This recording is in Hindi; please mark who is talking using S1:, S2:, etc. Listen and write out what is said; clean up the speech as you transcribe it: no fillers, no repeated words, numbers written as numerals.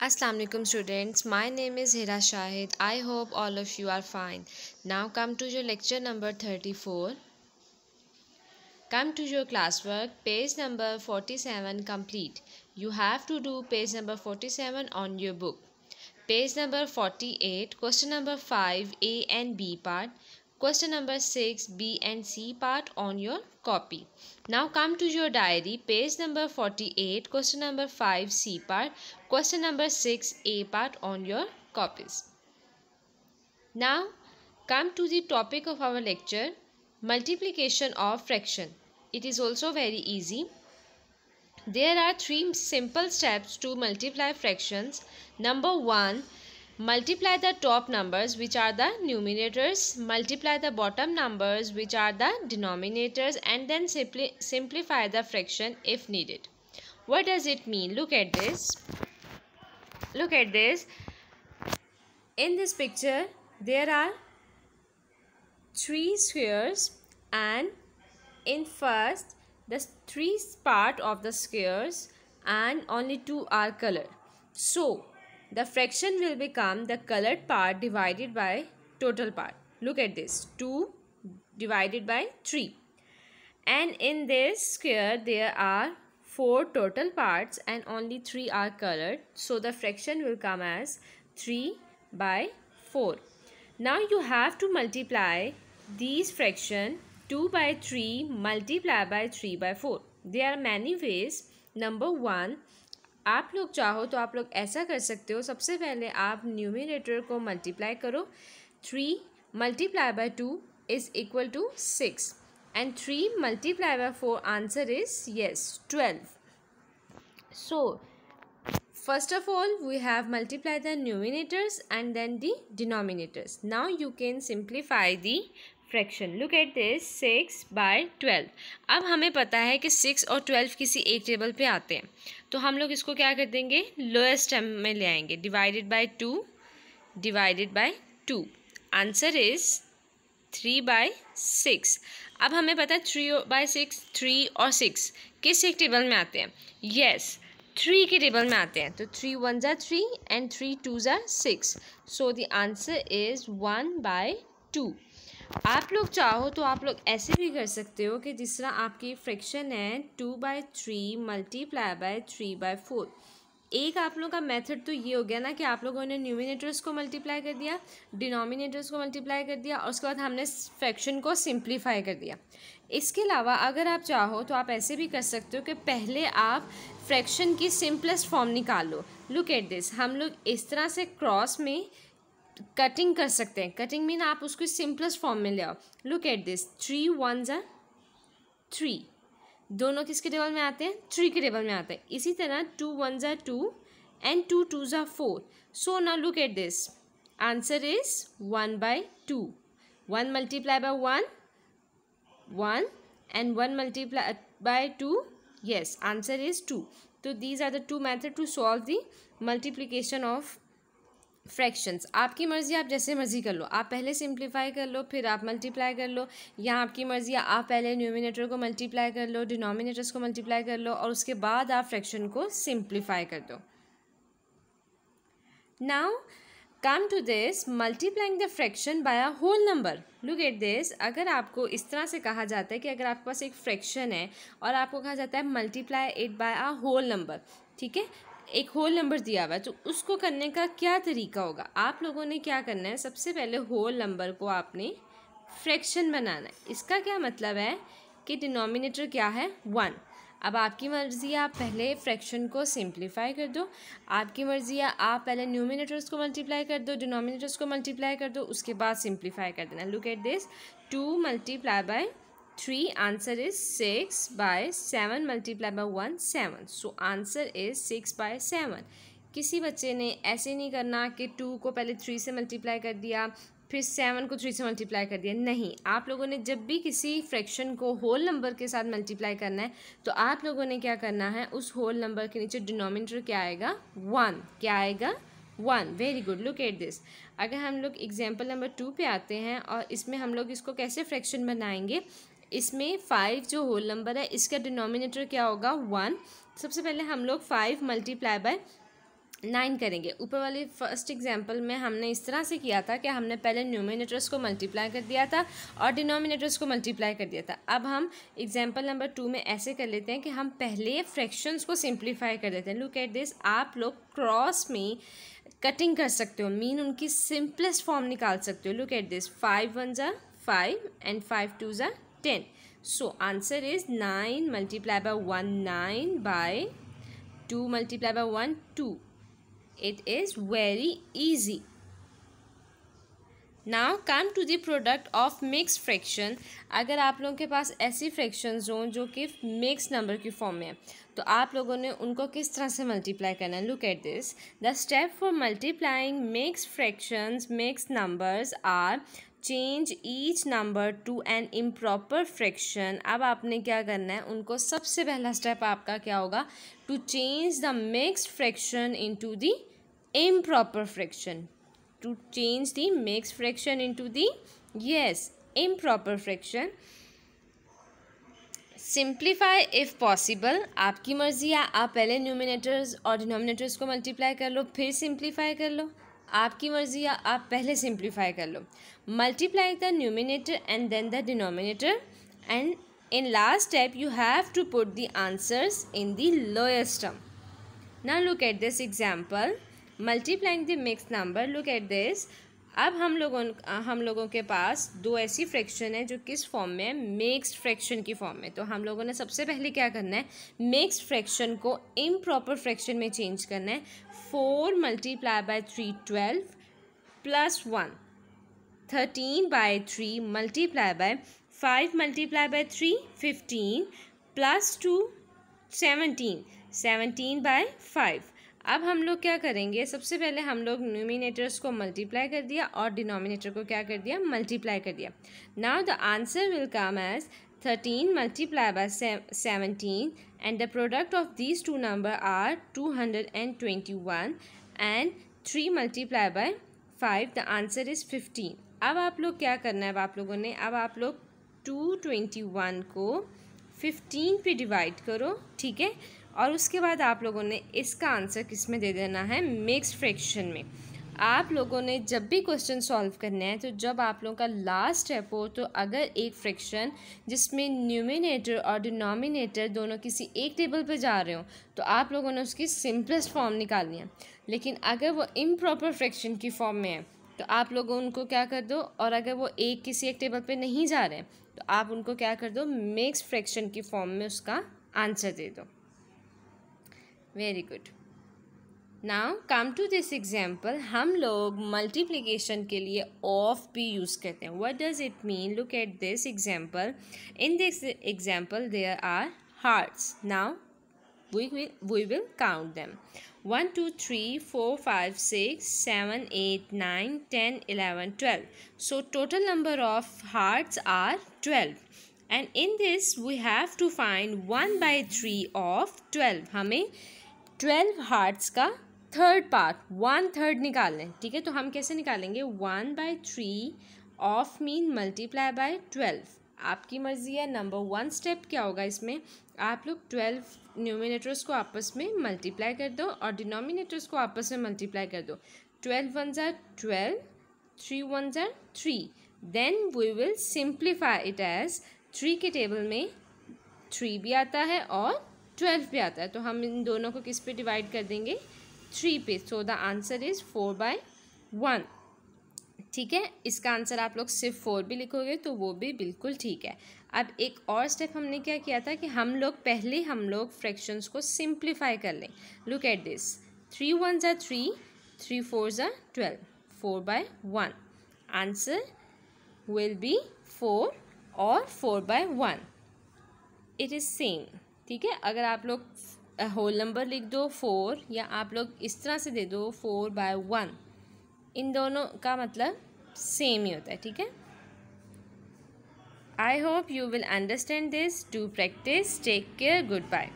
S1: Assalamu alaikum students, my name is Hira Shahid. I hope all of you are fine. Now come to your lecture number 34. Come to your classwork, page number 47 complete. You have to do page number 47 on your book. Page number 48, question number 5, A and B part. Question number 6, B and C part on your copy. Now come to your diary, page number 48, question number 5, C part. Question number 6, A part on your copies. Now come to the topic of our lecture, multiplication of fraction. It is also very easy. There are three simple steps to multiply fractions. Number 1, multiply the top numbers, which are the numerators, multiply the bottom numbers, which are the denominators, and then simplify the fraction if needed. What does it mean? Look at this. Look at this. In this picture, there are three squares, and in first, the three part of the squares and only two are colored. So the fraction will become the colored part divided by total part. Look at this, 2 divided by 3. And in this square there are 4 total parts and only 3 are colored. So the fraction will come as 3 by 4. Now you have to multiply these fraction 2 by 3 multiply by 3 by 4. There are many ways. Number 1, आप लोग चाहो तो आप लोग ऐसा कर सकते हो. सबसे पहले आप न्यूमिनेटर को मल्टीप्लाई करो. 3 multiplied by 2 is equal to 6 and 3 multiplied by 4 answer is yes 12. So first of all we have multiplied the numerators and then the denominators. Now you can simplify the fraction. Look at this 6 by 12. अब हमें पता है कि 6 और 12 किसी एक टेबल पे आते हैं, तो हम लोग इसको क्या कर देंगे, लोएस्ट टर्म में ले आएंगे. Divided by 2 divided by 2 answer is 3 by 6. अब हमें पता है 3 by 6, 3 और 6 किस एक टेबल में आते हैं, यस 3 के टेबल में आते हैं. तो 3 1s are 3 and 3 2s are 6. So the answer is 1 by 2. आप लोग चाहो तो आप लोग ऐसे भी कर सकते हो कि जिस तरह आपकी फ्रैक्शन है 2 by 3 मल्टीप्लाई बाय 3 by 4. एक आप लोगों का मेथड तो ये हो गया ना कि आप लोगों ने न्यूमिनेटर्स को मल्टीप्लाई कर दिया, डिनोमिनेटर्स को मल्टीप्लाई कर दिया और उसके बाद हमने फ्रैक्शन को सिंप्लीफाई कर दिया. इसके अलावा अगर आप चाहो तो आप ऐसे भी कर सकते हो कि पहले आप फ्रैक्शन की सिंपलेस्ट फॉर्म निकाल लो. Look at this. हम लोग इस तरह से क्रॉस में कटिंग कर सकते हैं. कटिंग मीन आप उसको सिंपलेस्ट फॉर्म में ले आओ. Look at this. 3 1s are 3. दोनों किसके टेबल में आते हैं, 3 के टेबल में आते हैं. इसी तरह 2 1s are 2 and 2 2s are 4. So now look at this. Answer is 1 by 2. 1 multiplied by 1 1 and 1 multiplied by 2, yes answer is 2. So these are the two methods to solve the multiplication of fractions. आपकी मर्ज़ी, आप जैसे मर्ज़ी कर लो. आप पहले सिंप्लीफाई कर लो, फिर आप मल्टीप्लाई कर लो, या आपकी मर्ज़ी आप पहले न्यूमिनेटर को मल्टीप्लाई कर लो, डिनोमिनेटर्स को मल्टीप्लाई कर लो और उसके बाद आप फ्रैक्शन को सिंप्लीफाई कर दो. Now come to this, multiplying the fraction by a whole number. Look at this. अगर आपको इस तरह से कहा जाता है कि अगर आपके पास एक फ्रैक्शन है और आपको कहा जाता है multiply it by a whole number, ठीक है, एक होल नंबर दिया हुआ है, तो उसको करने का क्या तरीका होगा. आप लोगों ने क्या करना है, सबसे पहले होल नंबर को आपने फ्रैक्शन बनाना है. इसका क्या मतलब है कि डिनोमिनेटर क्या है, 1. अब आपकी मर्ज़ी है आप पहले फ्रैक्शन को सिंप्लीफाई कर दो, आपकी मर्ज़ी है आप पहले न्यूमिनेटर्स को मल्टीप्लाई कर दो, डिनोमिनेटर्स को मल्टीप्लाई कर दो, उसके बाद सिंप्लीफाई कर देना. Look at this. 2 multiplied by 3 answer is 6 by 7 multiplied by 1 7. So answer is 6 by 7. किसी बच्चे ने ऐसे नहीं करना कि 2 को पहले 3 से मल्टीप्लाई कर दिया फिर 7 को 3 से मल्टीप्लाई कर दिया. नहीं, आप लोगों ने जब भी किसी फ्रैक्शन को होल नंबर के साथ मल्टीप्लाई करना है तो आप लोगों ने क्या करना है, उस होल नंबर के नीचे डिनोमिनेटर क्या आएगा, 1. क्या आएगा, 1. Very good. Look at this. अगर हम लोग एग्जाम्पल नंबर 2 पे आते हैं और इसमें हम लोग इसको कैसे फ्रैक्शन बनाएंगे. इसमें 5 जो होल नंबर है इसका डिनोमिनेटर क्या होगा, 1. सबसे पहले हम लोग 5 multiplied by 9 करेंगे। ऊपर वाली फर्स्ट एग्जांपल में हमने इस तरह से किया था कि हमने पहले न्यूमिनेटर्स को मल्टीप्लाई कर दिया था और डिनोमिनेटर्स को मल्टीप्लाई कर दिया था। अब हम एग्जांपल नंबर 2 में ऐसे कर लेते हैं कि हम पहले फ्रैक्शंस को सिंप्लीफाई कर देते हैं। लुक एट दिस, आप लोग क्रॉस में कटिंग कर सकते हो, मीन उनकी सिंपलेस्ट फॉर्म निकाल सकते हो। लुक एट दिस, 5 1 ज़ा 5 एंड 5 2 ज़ा 10। So answer is 9 multiply by 1 9 by 2 multiply by 1 2। It is very easy. Now come to the product of mixed fraction. अगर आप लोगों के पास ऐसी फ्रैक्शंस हों जो कि मिक्स नंबर की फॉर्म में है तो आप लोगों ने उनको किस तरह से मल्टीप्लाई करना है। Look at this, the step for multiplying mixed fractions mixed numbers are change each number to an improper fraction. अब आपने क्या करना है, उनको सबसे पहला स्टेप आपका क्या होगा, to change the mixed fraction into the improper fraction, to change the mixed fraction into the improper fraction. Simplify if possible. आपकी मर्जी है, आप पहले न्यूमिनेटर्स और डिनोमिनेटर्स को मल्टीप्लाई कर लो फिर सिंप्लीफाई कर लो। आपकी मर्जी है, आप पहले सिंप्लीफाई कर लो। Multiply the numerator and then the denominator and in last step you have to put the answers in the lowest term. Now look at this example, multiplying the mix number. Look at this, अब हम लोगों के पास दो ऐसी फ्रैक्शन है जो किस फॉर्म में है, मिक्स्ड फ्रैक्शन की फॉर्म में। तो हम लोगों ने सबसे पहले क्या करना है, मिक्स्ड फ्रैक्शन को इम्प्रॉपर फ्रैक्शन में चेंज करना है। 4 multiply by 3 12 plus 1 13 by 3 multiply by 5 multiply by 3 15 plus 2 17 17 by 5। अब हम लोग क्या करेंगे, सबसे पहले हम लोग न्यूमिनेटर्स को मल्टीप्लाई कर दिया और डिनोमिनेटर को क्या कर दिया, मल्टीप्लाई कर दिया। Now the answer will come as 13 multiply by 17 and the product of these two number are 221 and 3 multiply by 5 the answer is 15। अब आप लोग क्या करना है, आप लोगों ने अब आप लोग 221 को 15 पे डिवाइड करो, ठीक है। और उसके बाद आप लोगों ने इसका आंसर किस में दे देना है, मिक्स्ड फ्रैक्शन में। आप लोगों ने जब भी क्वेश्चन सॉल्व करना है तो जब आप लोगों का लास्ट स्टेप हो तो अगर एक फ्रैक्शन जिसमें न्यूमिनेटर और डिनोमिनेटर दोनों किसी एक टेबल पर जा रहे हो तो आप लोगों ने उसकी सिंपलेस्ट फॉर्म निकालनी है। लेकिन अगर वो इम्प्रॉपर फ्रैक्शन की फॉर्म में है तो आप लोगों उनको क्या कर दो, और अगर वो किसी एक टेबल पर नहीं जा रहे हैं तो आप उनको क्या कर दो, मिक्स्ड फ्रैक्शन की फॉर्म में उसका आंसर दे दो। Very good. Now come to this example, हम लोग मल्टीप्लिकेशन के लिए ऑफ भी यूज़ करते हैं। What does it mean, look at this example. In this example there are hearts. Now we will count them, 1 2 3 4 5 6 7 8 9 10 11 12. So total number of hearts are 12. And in this we have to find 1/3 of 12. हमें 12 हार्ट्स का थर्ड पार्ट 1/3 निकालना है, ठीक है। तो हम कैसे निकालेंगे, 1/3 ऑफ मीन मल्टीप्लाई बाय 12। आपकी मर्जी है। नंबर 1 स्टेप क्या होगा इसमें, आप लोग 12 न्यूमिनेटर्स को आपस में मल्टीप्लाई कर दो और डिनोमिनेटर्स को आपस में मल्टीप्लाई कर दो। 12 1 ज़ा 12, 3 1 ज़ा 3। Then we will simplify it as 3 के टेबल में 3 भी आता है और 12 भी आता है, तो हम इन दोनों को किस पे डिवाइड कर देंगे, 3 पे। सो द आंसर इज़ 4/1, ठीक है। इसका आंसर आप लोग सिर्फ 4 भी लिखोगे तो वो भी बिल्कुल ठीक है। अब एक और स्टेप हमने क्या किया था कि हम लोग फ्रैक्शंस को सिंप्लीफाई कर लें। लुक एट दिस, 3 1 ज़ा 3, 3 4 ज़ा 12, 4/1। आंसर विल बी 4 और 4/1, इट इज़ सेम, ठीक है। अगर आप लोग होल नंबर लिख दो 4 या आप लोग इस तरह से दे दो 4/1, इन दोनों का मतलब सेम ही होता है, ठीक है। I hope you will understand this. Do practice. Take care. Goodbye.